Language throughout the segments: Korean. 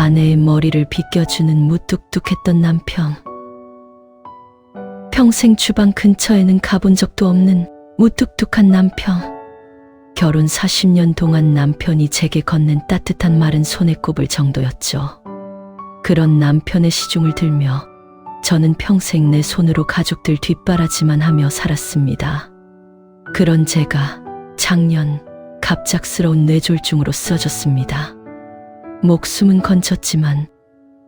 아내의 머리를 빗겨주는 무뚝뚝했던 남편. 평생 주방 근처에는 가본 적도 없는 무뚝뚝한 남편. 결혼 40년 동안 남편이 제게 건넨 따뜻한 마른 손에 꼽을 정도였죠. 그런 남편의 시중을 들며 저는 평생 내 손으로 가족들 뒷바라지만 하며 살았습니다. 그런 제가 작년 갑작스러운 뇌졸중으로 쓰러졌습니다. 목숨은 건졌지만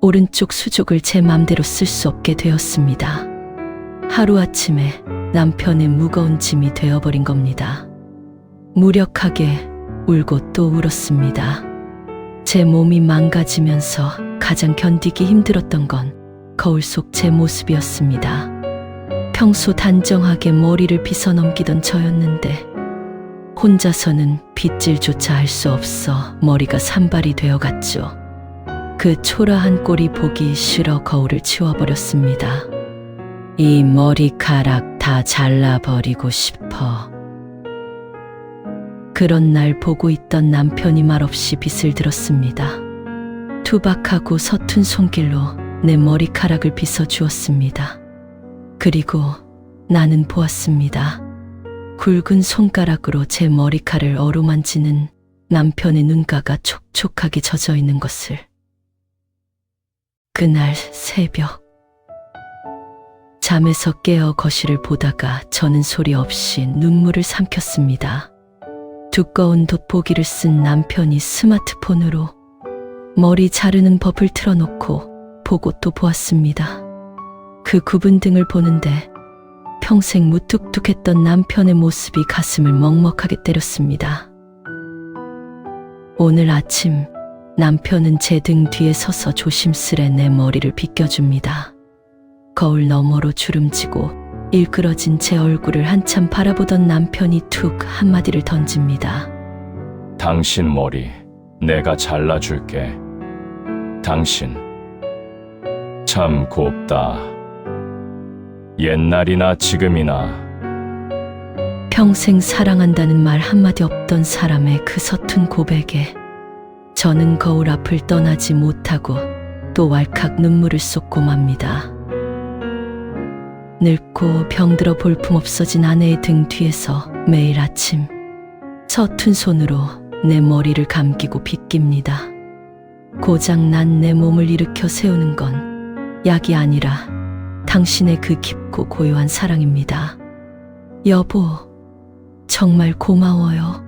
오른쪽 수족을 제 맘대로 쓸 수 없게 되었습니다. 하루아침에 남편의 무거운 짐이 되어버린 겁니다. 무력하게 울고 또 울었습니다. 제 몸이 망가지면서 가장 견디기 힘들었던 건 거울 속 제 모습이었습니다. 평소 단정하게 머리를 빗어 넘기던 저였는데 혼자서는 빗질조차 할 수 없어 머리가 산발이 되어갔죠. 그 초라한 꼴이 보기 싫어 거울을 치워버렸습니다. 이 머리카락 다 잘라버리고 싶어. 그런 날 보고 있던 남편이 말없이 빗을 들었습니다. 투박하고 서툰 손길로 내 머리카락을 빗어 주었습니다. 그리고 나는 보았습니다. 굵은 손가락으로 제 머리카락을 어루만지는 남편의 눈가가 촉촉하게 젖어 있는 것을. 그날 새벽 잠에서 깨어 거실을 보다가 저는 소리 없이 눈물을 삼켰습니다. 두꺼운 돋보기를 쓴 남편이 스마트폰으로 머리 자르는 법을 틀어놓고 보고 또 보았습니다. 그 굽은 등을 보는데 평생 무뚝뚝했던 남편의 모습이 가슴을 먹먹하게 때렸습니다. 오늘 아침 남편은 제 등 뒤에 서서 조심스레 내 머리를 빗겨줍니다. 거울 너머로 주름지고 일그러진 제 얼굴을 한참 바라보던 남편이 툭 한마디를 던집니다. 당신 머리 내가 잘라줄게. 당신 참 곱다. 옛날이나 지금이나. 평생 사랑한다는 말 한마디 없던 사람의 그 서툰 고백에 저는 거울 앞을 떠나지 못하고 또 왈칵 눈물을 쏟고 맙니다. 늙고 병들어 볼품없어진 아내의 등 뒤에서 매일 아침 서툰 손으로 내 머리를 감기고 빗깁니다. 고장난 내 몸을 일으켜 세우는 건 약이 아니라 당신의 그 깊고 고요한 사랑입니다. 여보, 정말 고마워요.